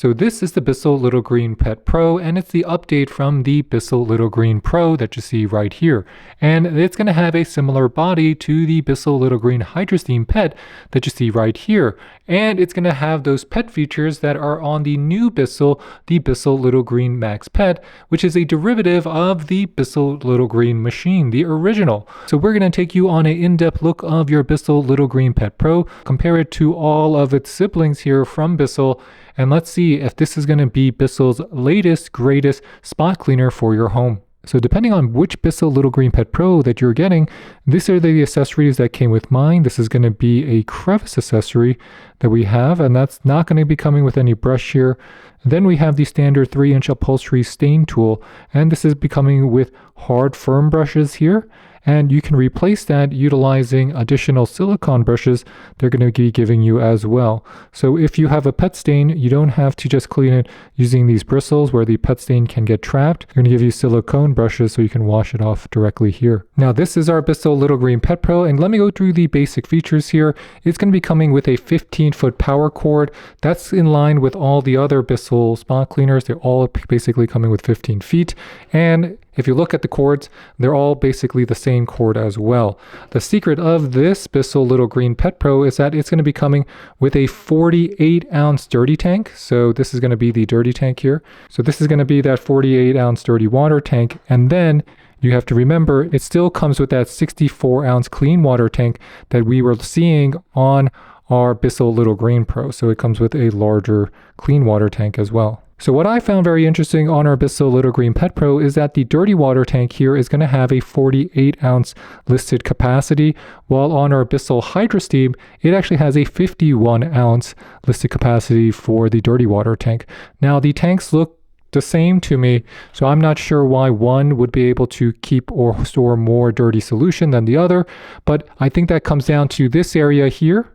So this is the Bissell Little Green Pet Pro, and it's the update from the Bissell Little Green Pro that you see right here. And it's going to have a similar body to the Bissell Little Green Hydrosteam Pet that you see right here. And it's going to have those pet features that are on the new Bissell, the Bissell Little Green Max Pet, which is a derivative of the Bissell Little Green machine, the original. So we're going to take you on an in-depth look of your Bissell Little Green Pet Pro, compare it to all of its siblings here from Bissell, and let's see if this is going to be Bissell's latest, greatest spot cleaner for your home. So depending on which Bissell Little Green Pet Pro that you're getting, these are the accessories that came with mine. This is going to be a crevice accessory that we have, and that's not going to be coming with any brush here. Then we have the standard 3-inch upholstery stain tool, and this is becoming with hard firm brushes here. And you can replace that utilizing additional silicone brushes they're going to be giving you as well. So if you have a pet stain, you don't have to just clean it using these bristles where the pet stain can get trapped. They're going to give you silicone brushes so you can wash it off directly here. Now this is our Bissell Little Green Pet Pro, and let me go through the basic features here. It's going to be coming with a 15-foot power cord. That's in line with all the other Bissell spot cleaners. They're all basically coming with 15 feet. And if you look at the cords, they're all basically the same cord as well. The secret of this Bissell Little Green Pet Pro is that it's going to be coming with a 48-ounce dirty tank. So this is going to be the dirty tank here. So this is going to be that 48-ounce dirty water tank. And then you have to remember, it still comes with that 64-ounce clean water tank that we were seeing on our Bissell Little Green Pro. So it comes with a larger clean water tank as well. So what I found very interesting on our Bissell Little Green Pet Pro is that the dirty water tank here is going to have a 48-ounce listed capacity, while on our Bissell Hydrosteam, it actually has a 51-ounce listed capacity for the dirty water tank. Now the tanks look the same to me, so I'm not sure why one would be able to keep or store more dirty solution than the other, but I think that comes down to this area here.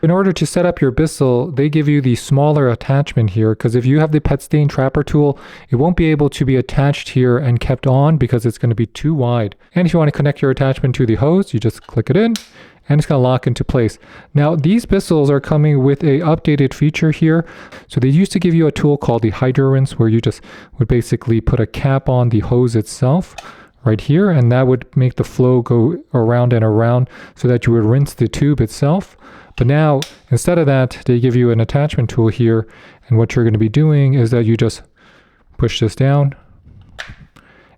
In order to set up your Bissell, they give you the smaller attachment here, because if you have the pet stain trapper tool, it won't be able to be attached here and kept on because it's going to be too wide. And if you want to connect your attachment to the hose, you just click it in and it's going to lock into place. Now these Bissells are coming with a updated feature here. So they used to give you a tool called the HydroRinse, where you just would basically put a cap on the hose itself right here, and that would make the flow go around and around so that you would rinse the tube itself. But now, instead of that, they give you an attachment tool here, and what you're going to be doing is that you just push this down,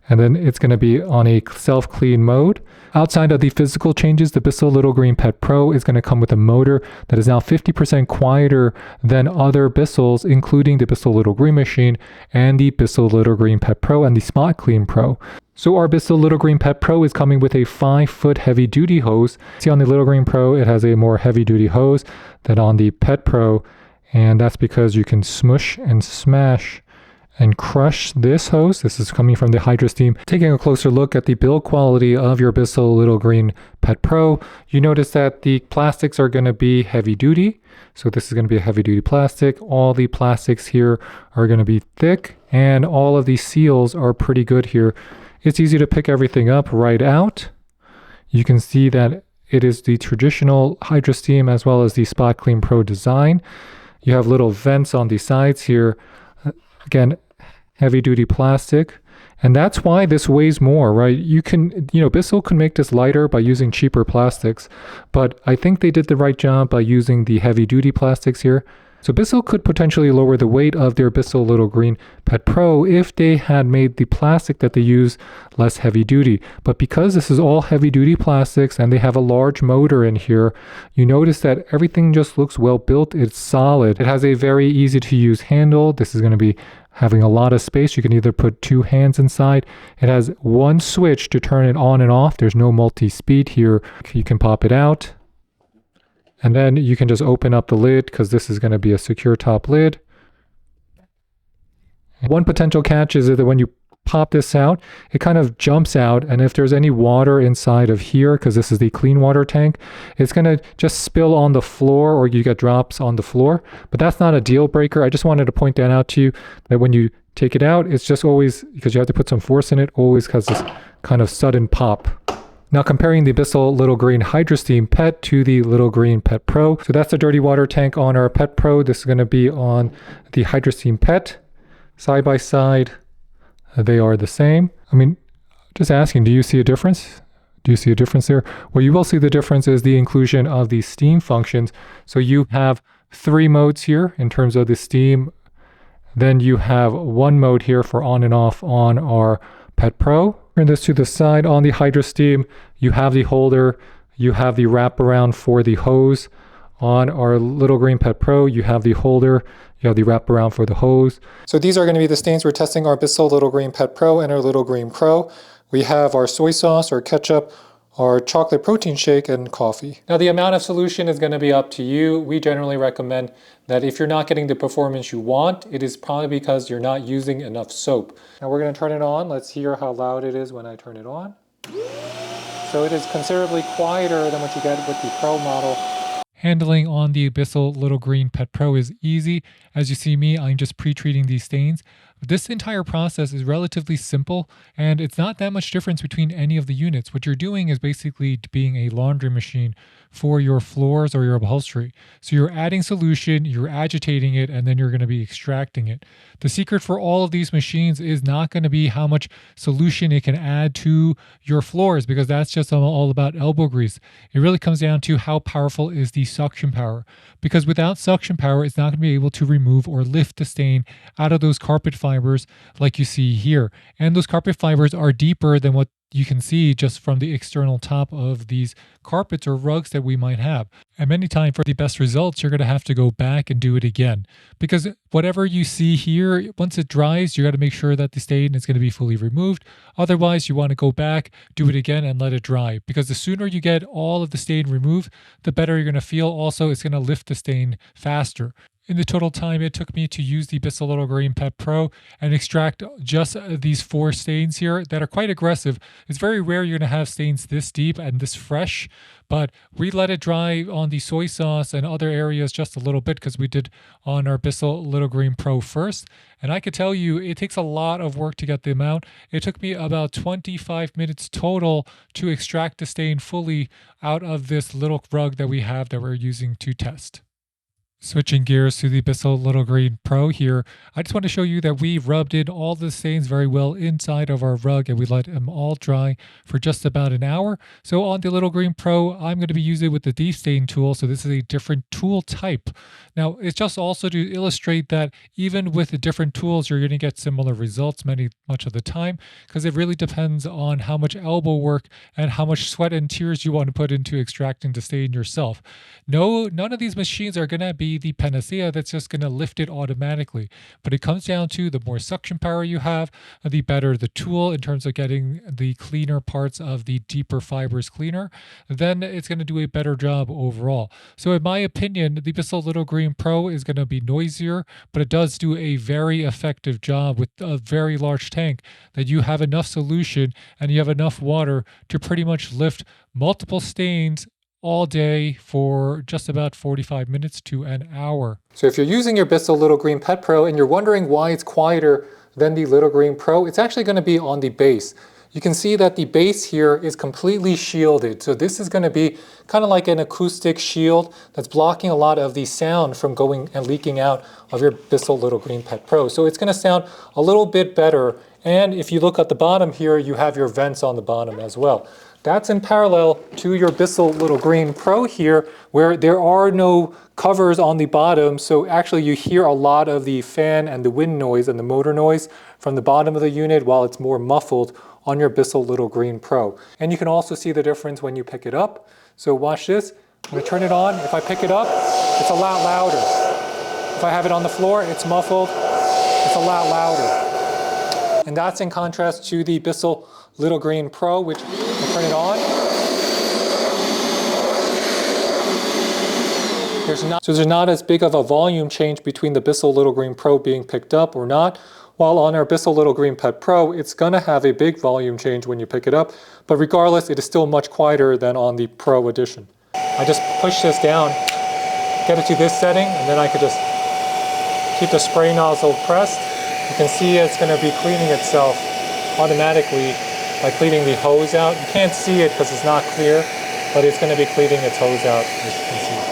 and then it's going to be on a self-clean mode. Outside of the physical changes, the Bissell Little Green Pet Pro is going to come with a motor that is now 50% quieter than other Bissells, including the Bissell Little Green machine and the Bissell Little Green Pet Pro and the Spot Clean Pro. So our Bissell Little Green Pet Pro is coming with a 5-foot heavy-duty hose. See, on the Little Green Pro, it has a more heavy-duty hose than on the Pet Pro, and that's because you can smush and smash and crush this hose. This is coming from the Hydrosteam. Taking a closer look at the build quality of your Bissell Little Green Pet Pro, you notice that the plastics are going to be heavy-duty. So this is going to be a heavy-duty plastic. All the plastics here are going to be thick, and all of these seals are pretty good here. It's easy to pick everything up right out. You can see that it is the traditional Hydrosteam as well as the Spot Clean Pro design. You have little vents on the sides here. Again, heavy duty plastic. And that's why this weighs more, right? Bissell can make this lighter by using cheaper plastics, but I think they did the right job by using the heavy duty plastics here. So Bissell could potentially lower the weight of their Bissell Little Green Pet Pro if they had made the plastic that they use less heavy duty. But because this is all heavy duty plastics and they have a large motor in here, you notice that everything just looks well built. It's solid. It has a very easy to use handle. This is going to be having a lot of space. You can either put 2 hands inside. It has one switch to turn it on and off. There's no multi-speed here. You can pop it out. And then you can just open up the lid, because this is going to be a secure top lid. One potential catch is that when you pop this out, it kind of jumps out, and if there's any water inside of here, because this is the clean water tank, it's going to just spill on the floor, or you get drops on the floor. But that's not a deal breaker. I just wanted to point that out to you, that when you take it out, it's just always, because you have to put some force in it, always has this kind of sudden pop. Now comparing the Bissell Little Green HydroSteam Pet to the Little Green Pet Pro. So that's the dirty water tank on our Pet Pro. This is going to be on the HydroSteam Pet. Side by side, they are the same. I mean, just asking, do you see a difference? Do you see a difference there? Well, you will see the difference is the inclusion of the steam functions. So you have 3 modes here in terms of the steam. Then you have 1 mode here for on and off on our Pet Pro. Turn this to the side. On the HydroSteam, you have the holder, you have the wraparound for the hose. On our Little Green Pet Pro, you have the holder, you have the wraparound for the hose. So these are going to be the stains we're testing our Bissell Little Green Pet Pro and our Little Green Pro. We have our soy sauce, our ketchup, our chocolate protein shake, and coffee. Now the amount of solution is going to be up to you. We generally recommend that if you're not getting the performance you want, it is probably because you're not using enough soap. Now we're going to turn it on. Let's hear how loud it is when I turn it on. So it is considerably quieter than what you get with the Pro model. Handling on the Bissell Little Green Pet Pro is easy. As you see me, I'm just pre-treating these stains. This entire process is relatively simple, and it's not that much difference between any of the units. What you're doing is basically being a laundry machine for your floors or your upholstery. So you're adding solution, you're agitating it, and then you're going to be extracting it. The secret for all of these machines is not going to be how much solution it can add to your floors, because that's just all about elbow grease. It really comes down to how powerful is the suction power, because without suction power, it's not going to be able to remove or lift the stain out of those carpet fibers like you see here. And those carpet fibers are deeper than what you can see just from the external top of these carpets or rugs that we might have. And many times for the best results, you're going to have to go back and do it again, because whatever you see here, once it dries, you got to make sure that the stain is going to be fully removed. Otherwise, you want to go back, do it again, and let it dry, because the sooner you get all of the stain removed, the better you're going to feel. Also, it's going to lift the stain faster. In the total time it took me to use the Bissell Little Green Pet Pro and extract just these 4 stains here that are quite aggressive. It's very rare you're going to have stains this deep and this fresh, but we let it dry on the soy sauce and other areas just a little bit because we did on our Bissell Little Green Pro first. And I could tell you it takes a lot of work to get them out. It took me about 25 minutes total to extract the stain fully out of this little rug that we have that we're using to test. Switching gears to the Bissell Little Green Pro here, I just want to show you that we rubbed in all the stains very well inside of our rug, and we let them all dry for just about an hour. So on the Little Green Pro, I'm going to be using it with the deep stain tool. So this is a different tool type. Now, it's just also to illustrate that even with the different tools, you're going to get similar results much of the time, because it really depends on how much elbow work and how much sweat and tears you want to put into extracting the stain yourself. None of these machines are going to be the panacea that's just going to lift it automatically, but it comes down to the more suction power you have, the better the tool in terms of getting the cleaner parts of the deeper fibers cleaner, then it's going to do a better job overall. So in my opinion, the Bissell Little Green Pro is going to be noisier, but it does do a very effective job with a very large tank that you have enough solution and you have enough water to pretty much lift multiple stains all day for just about 45 minutes to an hour. So if you're using your Bissell Little Green Pet Pro and you're wondering why it's quieter than the Little Green Pro, it's actually going to be on the base. You can see that the base here is completely shielded. So this is going to be kind of like an acoustic shield that's blocking a lot of the sound from going and leaking out of your Bissell Little Green Pet Pro. So it's going to sound a little bit better. And if you look at the bottom here, you have your vents on the bottom as well. That's in parallel to your Bissell Little Green Pro here, where there are no covers on the bottom. So actually you hear a lot of the fan and the wind noise and the motor noise from the bottom of the unit, while it's more muffled on your Bissell Little Green Pro. And you can also see the difference when you pick it up. So watch this. I'm going to turn it on. If I pick it up, it's a lot louder. If I have it on the floor, it's muffled. It's a lot louder. And that's in contrast to the Bissell Little Green Pro, which I turn it on. There's not as big of a volume change between the Bissell Little Green Pro being picked up or not. While on our Bissell Little Green Pet Pro, it's going to have a big volume change when you pick it up. But regardless, it is still much quieter than on the Pro Edition. I just push this down, get it to this setting, and then I could just keep the spray nozzle pressed. You can see it's going to be cleaning itself automatically by cleaning the hose out. You can't see it because it's not clear, but it's going to be cleaning its hose out, as you can see.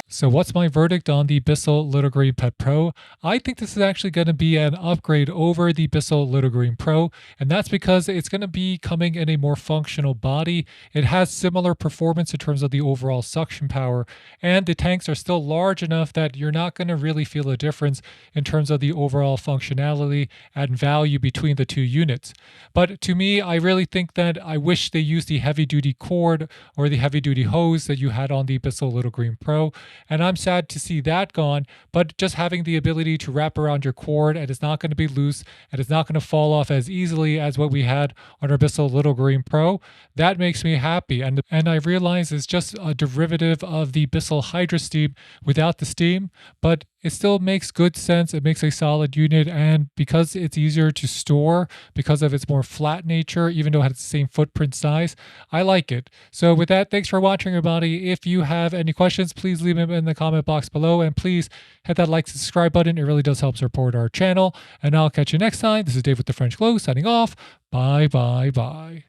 So what's my verdict on the Bissell Little Green Pet Pro? I think this is actually going to be an upgrade over the Bissell Little Green Pro, and that's because it's going to be coming in a more functional body. It has similar performance in terms of the overall suction power, and the tanks are still large enough that you're not going to really feel a difference in terms of the overall functionality and value between the two units. But to me, I really think that I wish they used the heavy-duty cord or the heavy-duty hose that you had on the Bissell Little Green Pro. And I'm sad to see that gone, but just having the ability to wrap around your cord and it's not going to be loose and it's not going to fall off as easily as what we had on our Bissell Little Green Pro, that makes me happy. And I realize it's just a derivative of the Bissell Hydro Steam without the steam, but it still makes good sense. It makes a solid unit, and because it's easier to store, because of its more flat nature, even though it has the same footprint size, I like it. So with that, thanks for watching, everybody. If you have any questions, please leave them in the comment box below, and please hit that like, subscribe button. It really does help support our channel, and I'll catch you next time. This is Dave with the French Glow signing off. Bye, bye, bye.